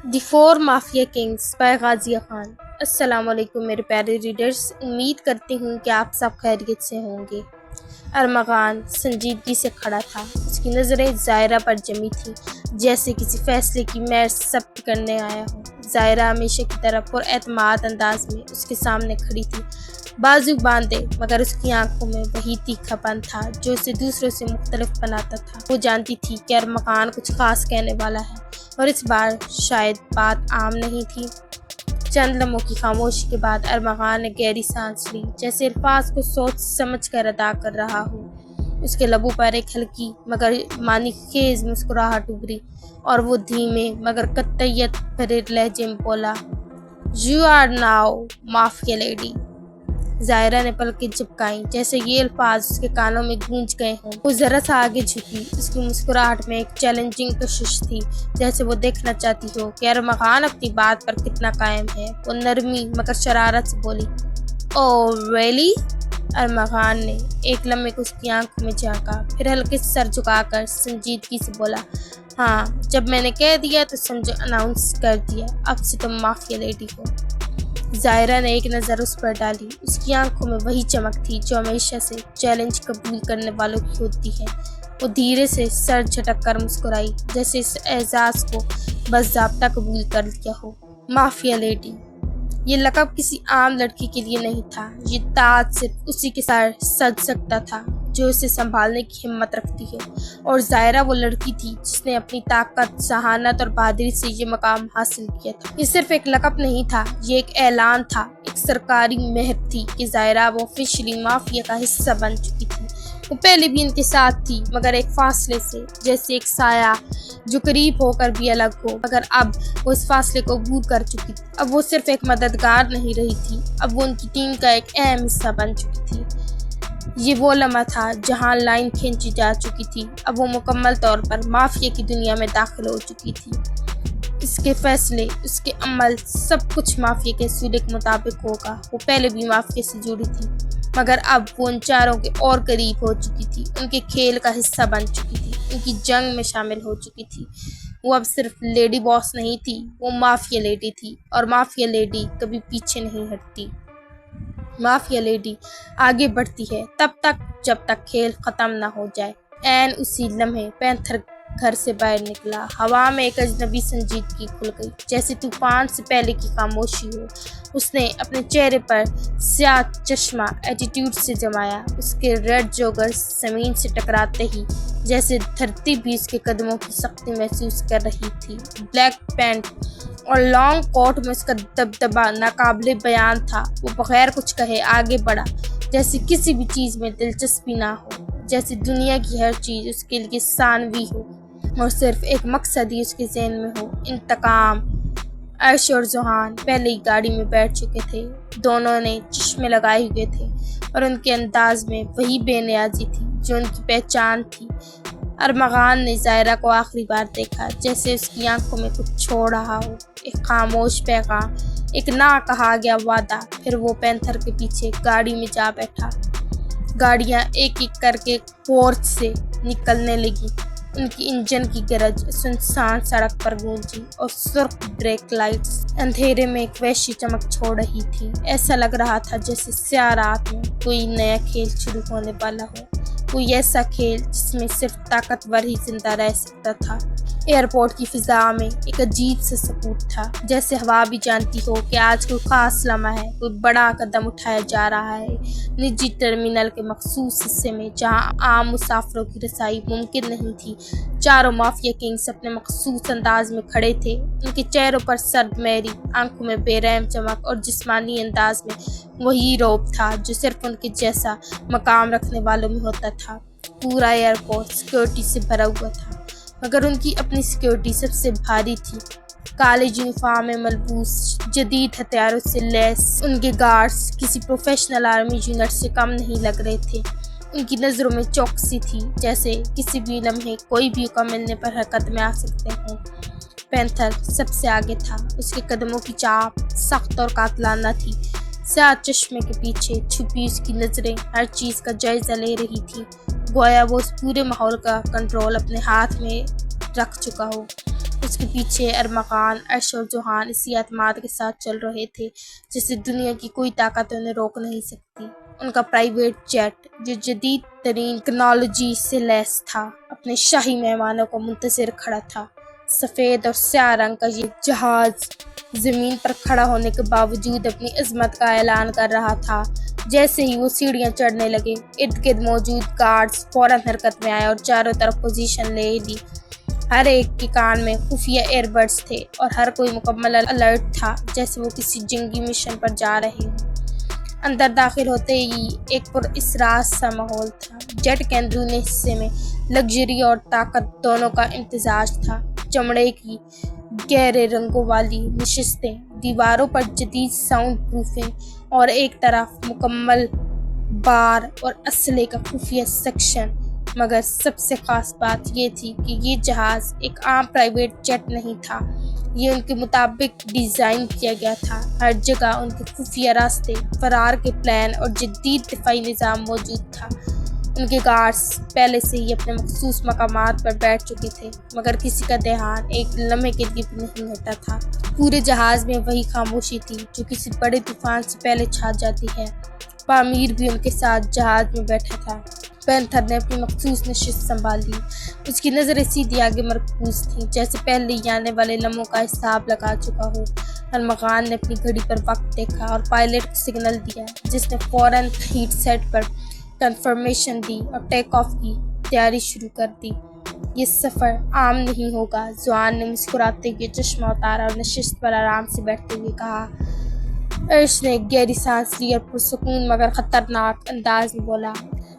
The four mafia kings by Ghazia Khan. السلام علیکم میرے پیارے ریڈرز، امید کرتی ہوں کہ آپ سب خیریت سے ہوں گے۔ ارمغان سنجیدگی سے کھڑا تھا، اس کی نظریں زائرہ پر جمی تھیں جیسے کسی فیصلے کی مہر ثبت کرنے آیا ہو۔ زائرہ ہمیشہ کی طرح پر اعتماد انداز میں اس کے سامنے کھڑی تھی، بازو باندھے، مگر اس کی آنکھوں میں وہی تیکھا پن تھا جو اسے دوسروں سے مختلف بناتا تھا۔ وہ جانتی تھی کہ ارمغان کچھ خاص کہنے والا ہے، اور اس بار شاید بات عام نہیں تھی۔ چند لمحوں کی خاموشی کے بعد ارمغان نے گہری سانس لی، جیسے الفاظ کو سوچ سمجھ کر ادا کر رہا ہو۔ اس کے لبوں پر ایک ہلکی مگر معنی خیز مسکراہٹ ابھری، اور وہ دھیمے مگر قطعیت بھرے لہجے میں بولا، "You are now mafia lady." Zaira نے پلکیں جھپکائیں جیسے یہ الفاظ اس کے کانوں میں گونج گئے ہوں۔ وہ ذرا سا آگے جھکی، اس کی مسکراہٹ میں ایک چیلنجنگ کشش تھی، جیسے وہ دیکھنا چاہتی ہو کہ ارمغان اپنی بات پر کتنا قائم ہے۔ وہ نرمی مگر شرارت سے بولی، "Oh really?" ارمغان نے ایک لمحے کو اس کی آنکھوں میں جھانکا، پھر ہلکے سے سر جھکا کر سنجیدگی سے بولا، "ہاں، جب میں نے کہہ دیا تو سمجھو اناؤنس کر دیا، اب سے تم مافیا لیڈی ہو." زائرہ نے ایک نظر اس پر ڈالی، اس کی آنکھوں میں وہی چمک تھی جو ہمیشہ سے چیلنج قبول کرنے والوں کی ہوتی ہے۔ وہ دھیرے سے سر جھٹک کر مسکرائی، جیسے اس اعزاز کو باضابطہ قبول کر لیا ہو۔ مافیا لیڈی، یہ لقب کسی عام لڑکی کے لیے نہیں تھا، یہ تاج صرف اسی کے سر سج سکتا تھا جو اسے سنبھالنے کی ہمت رکھتی ہو، اور زائرہ وہ لڑکی تھی جس نے اپنی طاقت، ذہانت اور بہادری سے یہ مقام حاصل کیا تھا۔ یہ صرف ایک لقب نہیں تھا، یہ ایک اعلان تھا، ایک سرکاری مہر تھی کہ زائرہ وہ آفیشلی مافیا کا حصہ بن چکی تھی۔ وہ پہلے بھی ان کے ساتھ تھی، مگر ایک فاصلے سے، جیسے ایک سایہ جو قریب ہو کر بھی الگ ہو، مگر اب وہ اس فاصلے کو عبور کر چکی تھی۔ اب وہ صرف ایک مددگار نہیں رہی تھی، اب وہ ان کی ٹیم کا ایک اہم حصہ بن چکی تھی۔ یہ وہ لمحہ تھا جہاں لائن کھینچی جا چکی تھی، اب وہ مکمل طور پر مافیا کی دنیا میں داخل ہو چکی تھی۔ اس کے فیصلے، اس کے عمل، سب کچھ مافیا کے اصول کے مطابق ہوگا۔ وہ پہلے بھی مافیا سے جڑی تھی، مگر اب وہ ان چاروں کے اور قریب ہو چکی تھی، ان کے کھیل کا حصہ بن چکی تھی، ان کی جنگ میں شامل ہو چکی تھی۔ وہ اب صرف لیڈی باس نہیں تھی، وہ مافیا لیڈی تھی، اور مافیا لیڈی کبھی پیچھے نہیں ہٹتی۔ مافیا لیڈی آگے بڑھتی ہے تب تک جب تک کھیل ختم نہ ہو جائے۔ عین اسی لمحے پینتھر گھر سے باہر نکلا۔ ہوا میں ایک اجنبی سنجیدگی کھل گئی، جیسے طوفان سے پہلے کی خاموشی ہو۔ اس نے اپنے چہرے پر سیاہ چشمہ ایٹیٹیوڈ سے جمایا، اس کے ریڈ جوگرز زمین سے ٹکراتے ہی جیسے دھرتی بھی اس کے قدموں کی سختی محسوس کر رہی تھی۔ بلیک پینٹ اور لانگ کوٹ میں اس کا دبدبہ ناقابل بیان تھا۔ وہ بغیر کچھ کہے آگے بڑھا، جیسے کسی بھی چیز میں دلچسپی نہ ہو، جیسے دنیا کی ہر چیز اس کے لیے ثانوی ہو، اور صرف ایک مقصد ہی اس کے ذہن میں ہو، انتقام۔ عرش اور ذوحان پہلے ہی گاڑی میں بیٹھ چکے تھے، دونوں نے چشمے لگائے ہوئے تھے، اور ان کے انداز میں وہی بے نیازی تھی جو ان کی پہچان تھی۔ ارمغان نے زائرہ کو آخری بار دیکھا، جیسے اس کی آنکھوں میں کچھ چھوڑ رہا ہو، ایک خاموش پیغام، ایک نہ کہا گیا وعدہ۔ پھر وہ پینتھر کے پیچھے گاڑی میں جا بیٹھا۔ گاڑیاں ایک ایک کر کے پورچ سے نکلنے لگی، ان کی انجن کی گرج سنسان سڑک پر گونجی، اور سرخ بریک لائٹس اندھیرے میں ایک وحشی چمک چھوڑ رہی تھی۔ ایسا لگ رہا تھا جیسے سیاہ رات میں کوئی نیا کھیل شروع ہونے والا ہو، کوئی ایسا کھیل جس میں صرف طاقتور ہی زندہ رہ سکتا تھا۔ ایئرپورٹ کی فضا میں ایک عجیب سا سکوت تھا، جیسے ہوا بھی جانتی ہو کہ آج کوئی خاص لمحہ ہے، کوئی بڑا قدم اٹھایا جا رہا ہے۔ نجی ٹرمینل کے مخصوص حصے میں، جہاں عام مسافروں کی رسائی ممکن نہیں تھی، چاروں مافیا کنگز اپنے مخصوص انداز میں کھڑے تھے۔ ان کے چہروں پر سرد مہری، آنکھوں میں بے رحم چمک، اور جسمانی انداز میں وہی رعب تھا جو صرف ان کے جیسا مقام رکھنے والوں میں ہوتا تھا۔ پورا ایئرپورٹ سیکورٹی سے بھرا ہوا تھا، مگر ان کی اپنی سیکورٹی سب سے بھاری تھی۔ کالے یونیفارم میں ملبوس، جدید ہتھیاروں سے لیس ان کے گارڈز کسی پروفیشنل آرمی یونٹ سے کم نہیں لگ رہے تھے۔ ان کی نظروں میں چوکسی تھی، جیسے کسی بھی لمحے کوئی بھی حکم ملنے پر حرکت میں آ سکتے ہوں۔ پینتھر سب سے آگے تھا، اس کے قدموں کی چاپ سخت اور قاتلانہ تھی۔ سیاہ چشمے کے پیچھے چھپی اس کی نظریں ہر چیز کا جائزہ لے رہی تھی، گویا وہ اس پورے ماحول کا کنٹرول اپنے ہاتھ میں رکھ چکا ہو۔ اس کے پیچھے ارمغان، عرش اور جوہان اسی اعتماد کے ساتھ چل رہے تھے جسے دنیا کی کوئی طاقت انہیں روک نہیں سکتی۔ ان کا پرائیویٹ جیٹ جو جدید ترین ٹیکنالوجی سے لیس تھا اپنے شاہی مہمانوں کو منتظر کھڑا تھا۔ سفید اور سیاہ رنگ کا یہ جہاز زمین پر کھڑا ہونے کے باوجود اپنی عظمت کا اعلان کر رہا تھا۔ جیسے ہی وہ سیڑھیاں چڑھنے لگے، ارد گرد موجود گارڈز فوراً حرکت میں آئے اور چاروں طرف پوزیشن لے لی۔ ہر ایک کے کان میں خفیہ ایئر بڈز تھے اور ہر کوئی مکمل الرٹ تھا، جیسے وہ کسی جنگی مشن پر جا رہے ہوں۔ اندر داخل ہوتے ہی ایک پراسرار سا ماحول تھا۔ جیٹ کے اندرونی حصے میں لگژری اور طاقت دونوں کا امتزاج تھا۔ چمڑے کی گہرے رنگوں والی نشستیں، دیواروں پر جدید ساؤنڈ پروفنگ اور ایک طرف مکمل بار اور اسلحے کا خفیہ سیکشن۔ مگر سب سے خاص بات یہ تھی کہ یہ جہاز ایک عام پرائیویٹ جیٹ نہیں تھا، یہ ان کے مطابق ڈیزائن کیا گیا تھا۔ ہر جگہ ان کے خفیہ راستے، فرار کے پلان اور جدید دفاعی نظام موجود تھا۔ ان کے گارڈز پہلے سے ہی اپنے مخصوص مقامات پر بیٹھ چکے تھے، مگر کسی کا دھیان ایک لمحے کے لیے بھی نہیں ہٹا تھا۔ پورے جہاز میں وہی خاموشی تھی جو کسی بڑے طوفان سے پہلے چھا جاتی ہے۔ پامیر بھی ان کے ساتھ جہاز میں بیٹھا تھا۔ پینتھر نے اپنی مخصوص نشست سنبھال لی۔ اس کی نظریں سیدھی آگے مرکوز تھیں، جیسے پہلے ہی آنے والے لمحوں کا حساب لگا چکا ہو۔ ارمغان نے اپنی گھڑی پر وقت دیکھا اور پائلٹ کو سگنل دیا، جس نے فوراً ہیٹ سیٹ پر کنفرمیشن دی اور ٹیک آف کی تیاری شروع کر دی۔ یہ سفر عام نہیں ہوگا، جوان نے مسکراتے ہوئے چشمہ اتارا اور نشست پر آرام سے بیٹھتے ہوئے کہا۔ عرش نے گہری سانس لی اور پرسکون مگر خطرناک انداز میں بولا،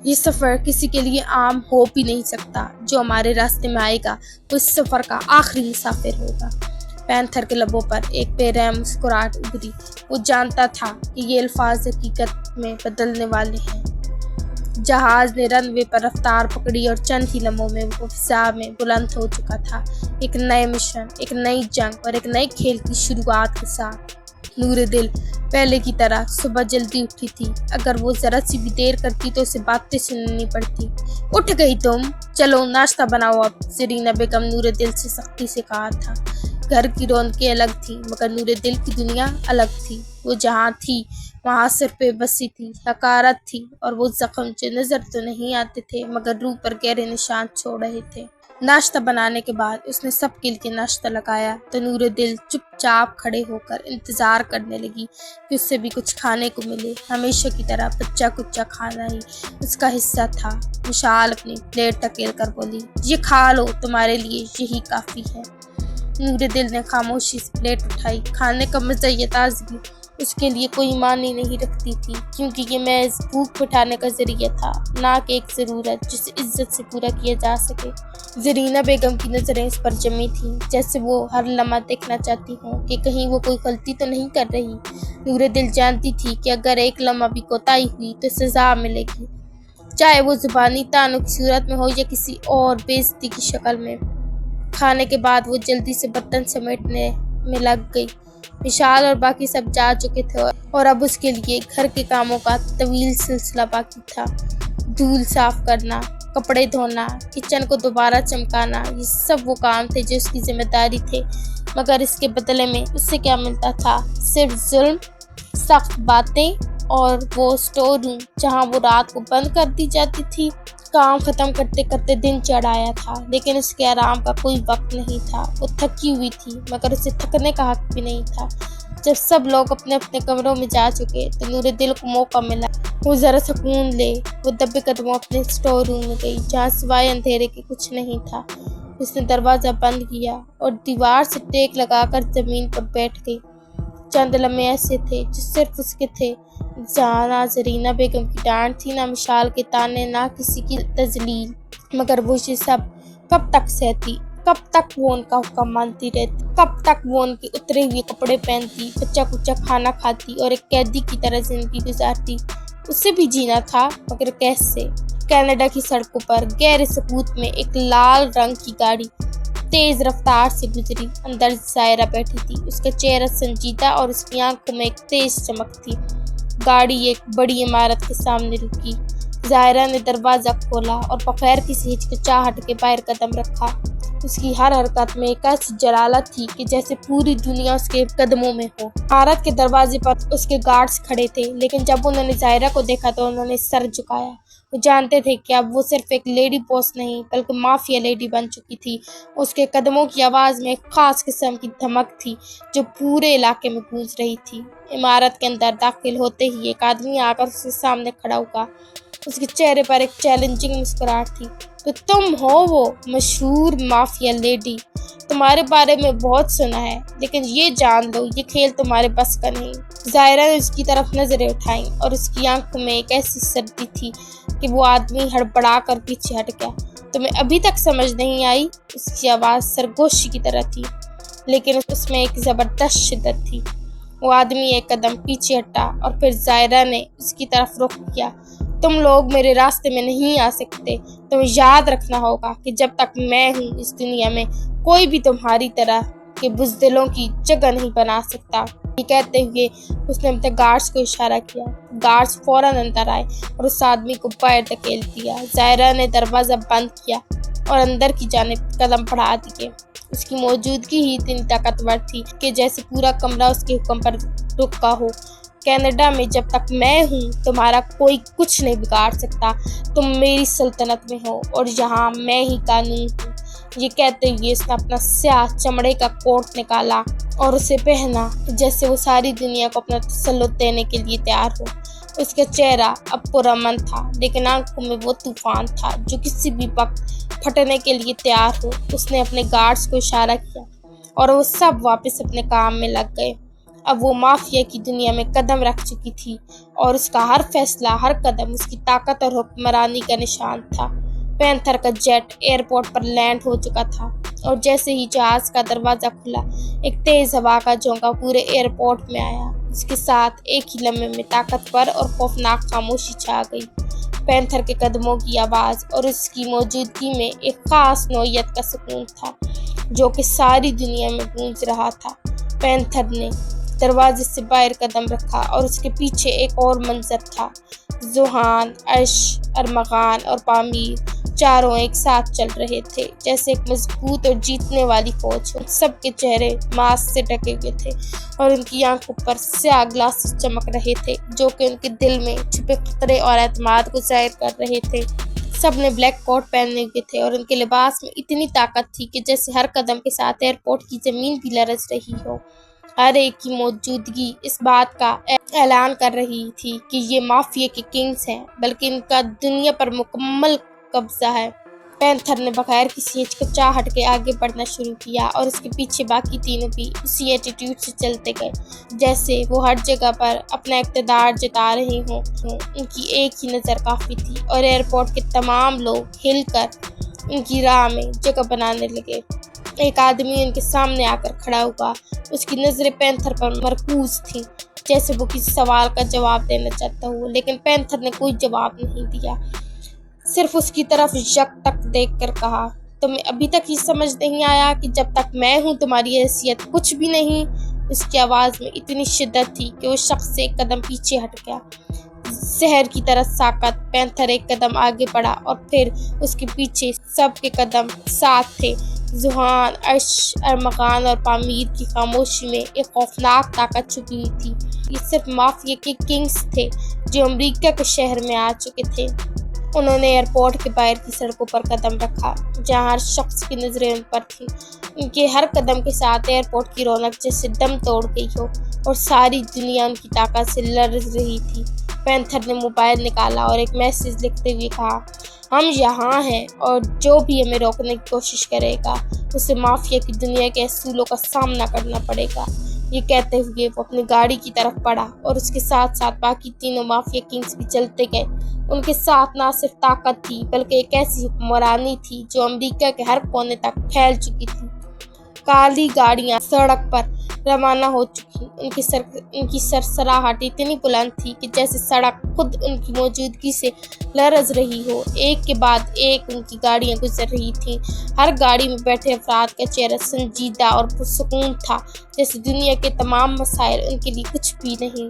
یہ سفر کسی کے لیے عام ہو بھی نہیں سکتا۔ جو ہمارے راستے میں آئے گا وہ اس سفر کا آخری مسافر ہوگا۔ پینتھر کے لبوں پر ایک بے رحم مسکراہٹ ابھری۔ وہ جانتا تھا کہ یہ الفاظ حقیقت میں بدلنے والے ہیں۔ جہاز نے رن وے پر رفتار پکڑی اور چند ہی لمحوں میں وہ فضا میں بلند ہو چکا تھا، ایک نئے مشن، ایک نئی جنگ اور ایک نئے کھیل کی شروعات کے ساتھ۔ نور دل پہلے کی طرح صبح جلدی اٹھی تھی۔ اگر وہ ذرا سی بھی دیر کرتی تو اسے باتیں سننی پڑتی۔ اٹھ گئی تم؟ چلو ناشتہ بناؤ اب، زرینہ بیگم نور دل سے سختی سے کہا تھا۔ گھر کی رونقیں الگ تھیں مگر نور دل کی دنیا الگ تھی۔ وہ جہاں تھی وہاں صرف بے بسی تھی، حقارت تھی اور وہ زخم جو نظر تو نہیں آتے تھے مگر روح پر گہرے نشان چھوڑ رہے تھے۔ ناشتہ بنانے کے بعد اس نے سب کے لیے ناشتہ لگایا تو نور دل چپ چاپ کھڑے ہو کر انتظار کرنے لگی کہ اس سے بھی کچھ کھانے کو ملے۔ ہمیشہ کی طرح بچہ کچا کھانا ہی اس کا حصہ تھا۔ مشال اپنی پلیٹ ٹکیل کر بولی، یہ کھا لو، تمہارے لیے یہی کافی ہے۔ نور دل نے خاموشی سے پلیٹ اٹھائی۔ کھانے کا مزہ یا تازگی اس کے لیے کوئی معنی نہیں رکھتی تھی، کیونکہ یہ محض بھوک مٹانے کا ذریعہ تھا، نہ کہ ایک ضرورت جسے عزت سے پورا کیا جا سکے۔ زرینہ بیگم کی نظریں اس پر جمی تھیں، جیسے وہ ہر لمحہ دیکھنا چاہتی ہوں کہ کہیں وہ کوئی غلطی تو نہیں کر رہی۔ نور دل جانتی تھی کہ اگر ایک لمحہ بھی کوتاہی ہوئی تو سزا ملے گی، چاہے وہ زبانی طعنوں کی صورت میں ہو یا کسی اور بے عزتی کی شکل میں۔ کھانے کے بعد وہ جلدی سے برتن سمیٹنے میں لگ گئی۔ مشال اور باقی سب جا چکے تھے اور اب اس کے لیے گھر کے کاموں کا طویل سلسلہ باقی تھا۔ دھول صاف کرنا، کپڑے دھونا، کچن کو دوبارہ چمکانا، یہ سب وہ کام تھے جو اس کی ذمہ داری تھے، مگر اس کے بدلے میں اس سے کیا ملتا تھا؟ صرف ظلم، سخت باتیں اور وہ اسٹور روم جہاں وہ رات کو بند کر دی جاتی تھی۔ کام ختم کرتے کرتے دن چڑھ آیا تھا، لیکن اس کے آرام کا کوئی وقت نہیں تھا۔ وہ تھکی ہوئی تھی مگر اسے تھکنے کا حق بھی نہیں تھا۔ جب سب لوگ اپنے اپنے کمروں میں جا چکے تو نور دل کو موقع ملا وہ ذرا سکون لے۔ وہ دبے قدموں اپنے اسٹور روم میں گئی جہاں سوائے اندھیرے کے کچھ نہیں تھا۔ اس نے دروازہ بند کیا اور دیوار سے ٹیک لگا کر زمین پر بیٹھ گئی۔ چند لمحے ایسے تھے جو صرف اس کے تھے، جہاں نہ زرینہ بیگم کی ڈانٹ تھی، نہ مشال کے طعنے، نہ کسی کی تذلیل۔ مگر وہ یہ سب کب تک سہتی؟ کب تک وہ ان کا حکم مانتی رہتی؟ کب تک وہ ان کے اترے ہوئے کپڑے پہنتی، کچا کچا کھانا کھاتی اور ایک قیدی کی طرح زندگی گزارتی؟ اسے بھی جینا تھا، مگر کیسے؟ کینیڈا کی سڑکوں پر گہرے سکوت میں ایک لال رنگ کی گاڑی تیز رفتار سے گزری۔ اندر زائرہ بیٹھی تھی، اس کا چہرہ سنجیدہ اور اس کی آنکھوں میں ایک تیز چمک تھی۔ گاڑی ایک بڑی عمارت کے سامنے رکی۔ زائرہ نے دروازہ کھولا اور بغیر کسی ہچکچاہٹ کے باہر قدم رکھا۔ اس کی ہر حرکت میں ایک ایسی جلالت تھی کہ جیسے پوری دنیا اس کے قدموں میں ہو۔ عمارت کے دروازے پر اس کے گارڈز کھڑے تھے، لیکن جب انہوں نے ظاہرہ کو دیکھا تو انہوں نے سر جھکایا۔ وہ جانتے تھے کہ اب وہ صرف ایک لیڈی باس نہیں بلکہ مافیا لیڈی بن چکی تھی۔ اس کے قدموں کی آواز میں ایک خاص قسم کی دھمک تھی جو پورے علاقے میں گونج رہی تھی۔ عمارت کے اندر داخل ہوتے ہی ایک آدمی آ کر اس کے سامنے کھڑا ہوا۔ اس کے چہرے پر ایک چیلنجنگ مسکراہٹ تھی۔ تو تم ہو وہ مشہور مافیا لیڈی؟ تمہارے بارے میں بہت سنا ہے، لیکن یہ جان لو یہ کھیل تمہارے بس کا نہیں۔ ظاہرہ نے اس کی طرف نظریں اٹھائیں اور اس کی آنکھوں میں ایک ایسی سردی تھی کہ وہ آدمی ہڑبڑا کر پیچھے ہٹ گیا۔ تمہیں ابھی تک سمجھ نہیں آئی؟ اس کی آواز سرگوشی کی طرح تھی، لیکن اس میں ایک زبردست شدت تھی۔ وہ آدمی ایک قدم پیچھے ہٹا اور پھر ظاہرہ نے اس کی طرف رخ کیا۔ تم لوگ میرے راستے میں نہیں آ سکتے۔ تمہیں یاد رکھنا ہوگا کہ جب تک میں ہوں اس دنیا میں کوئی بھی تمہاری طرح کے بزدلوں کی جگہ نہیں بنا سکتا۔ یہ کہتے ہوئے اس نے اپنے گارڈز کو اشارہ کیا۔ گارڈز فوراً اندر آئے اور اس آدمی کو باہر دھکیل دیا۔ ظاہرہ نے دروازہ بند کیا اور اندر کی جانب قدم بڑھا دیے۔ اس کی موجودگی ہی اتنی طاقتور تھی کہ جیسے پورا کمرہ اس کے حکم پر رکا ہو۔ کینیڈا میں جب تک میں ہوں تمہارا کوئی کچھ نہیں بگاڑ سکتا۔ تم میری سلطنت میں ہو اور یہاں میں ہی قانون ہوں۔ یہ کہتے ہوئے اس نے اپنا سیاہ چمڑے کا کوٹ نکالا اور اسے پہنا جیسے وہ ساری دنیا کو اپنا تسلط دینے کے لیے تیار ہو۔ اس کا چہرہ اب پرامن تھا، لیکن آنکھوں میں وہ طوفان تھا جو کسی بھی وقت پھٹنے کے لیے تیار ہو۔ اس نے اپنے گارڈز کو اشارہ کیا اور وہ سب واپس اپنے کام میں لگ گئے۔ اب وہ مافیا کی دنیا میں قدم رکھ چکی تھی اور اس کا ہر فیصلہ، ہر قدم اس کی طاقت اور حکمرانی کا نشان تھا۔ پینتھر کا جیٹ ایئرپورٹ پر لینڈ ہو چکا تھا اور جیسے ہی جہاز کا دروازہ کھلا، ایک تیز ہوا کا جھونکا پورے ایئرپورٹ میں آیا۔ اس کے ساتھ ایک ہی لمحے میں طاقتور اور خوفناک خاموشی چھا گئی۔ پینتھر کے قدموں کی آواز اور اس کی موجودگی میں ایک خاص نوعیت کا سکون تھا جو کہ ساری دنیا میں گونج رہا تھا۔ پینتھر نے دروازے سے باہر قدم رکھا اور اس کے پیچھے ایک اور منظر تھا۔ ذوحان، عرش، ارمغان اور پامیر چاروں ایک ساتھ چل رہے تھے جیسے ایک مضبوط اور جیتنے والی فوج ہو۔ سب کے چہرے ماسک سے ڈھکے ہوئے تھے اور ان کی آنکھوں پر سیاہ گلاسز چمک رہے تھے جو کہ ان کے دل میں چھپے خطرے اور اعتماد کو ظاہر کر رہے تھے۔ سب نے بلیک کوٹ پہنے ہوئے تھے اور ان کے لباس میں اتنی طاقت تھی کہ جیسے ہر قدم کے ساتھ ایئرپورٹ کی زمین بھی لرز رہی ہو۔ ہر ایک کی موجودگی اس بات کا اعلان کر رہی تھی کہ یہ مافیا کے کنگز ہیں، بلکہ ان کا دنیا پر مکمل قبضہ ہے۔ پینتھر نے بغیر کسی ہچکچاہٹ کے آگے بڑھنا شروع کیا اور اس کے پیچھے باقی تینوں بھی اسی ایٹیٹیوڈ سے چلتے گئے جیسے وہ ہر جگہ پر اپنا اقتدار جتا رہے ہوں۔ ان کی ایک ہی نظر کافی تھی اور ایئرپورٹ کے تمام لوگ ہل کر ان کی راہ میں جگہ بنانے لگے۔ ایک آدمی ان کے سامنے آ کر کھڑا ہوا۔ اس کی نظریں پینتھر پر مرکوز تھیں جیسے وہ کسی سوال کا جواب دینا چاہتا ہو، لیکن پینتھر نے کوئی جواب نہیں دیا، صرف اس کی طرف یک تک دیکھ کر کہا، تمہیں ابھی تک یہ سمجھ نہیں آیا کہ جب تک میں ہوں تمہاری حیثیت کچھ بھی نہیں؟ اس کی آواز میں اتنی شدت تھی کہ وہ شخص سے ایک قدم پیچھے ہٹ گیا۔ زہر کی طرح ساکت پینتھر ایک قدم آگے بڑھا اور پھر اس کے پیچھے سب کے قدم ساتھ تھے۔ ذوحان، عرش، ارمغان اور پامیر کی خاموشی میں ایک خوفناک طاقت چھپی ہوئی تھی۔ یہ صرف مافیا کے کنگز تھے جو امریکہ کے شہر میں آ چکے تھے۔ انہوں نے ایئرپورٹ کے باہر کی سڑکوں پر قدم رکھا جہاں ہر شخص کی نظریں ان پر تھیں۔ ان کے ہر قدم کے ساتھ ایئرپورٹ کی رونق جیسے دم توڑ گئی ہو اور ساری دنیا ان کی طاقت سے لرز رہی تھی۔ پینتھر نے موبائل نکالا اور ایک میسج لکھتے ہوئے کہا، ہم یہاں ہیں اور جو بھی ہمیں روکنے کی کوشش کرے گا اسے مافیا کی دنیا کے اصولوں کا سامنا کرنا پڑے گا۔ یہ کہتے ہوئے وہ اپنی گاڑی کی طرف بڑھا اور اس کے ساتھ ساتھ باقی تینوں مافیا کنگز بھی چلتے گئے۔ ان کے ساتھ نہ صرف طاقت تھی بلکہ ایک ایسی حکمرانی تھی جو امریکہ کے ہر کونے تک پھیل چکی تھی۔ کالی گاڑیاں سڑک پر روانہ ہو چکی، ان کی سرسراہٹ اتنی بلند تھی کہ جیسے سڑک خود ان کی موجودگی سے لرز رہی ہو۔ ایک کے بعد ایک ان کی گاڑیاں گزر رہی تھیں۔ ہر گاڑی میں بیٹھے افراد کا چہرہ سنجیدہ اور پرسکون تھا جیسے دنیا کے تمام مسائل ان کے لیے کچھ بھی نہیں۔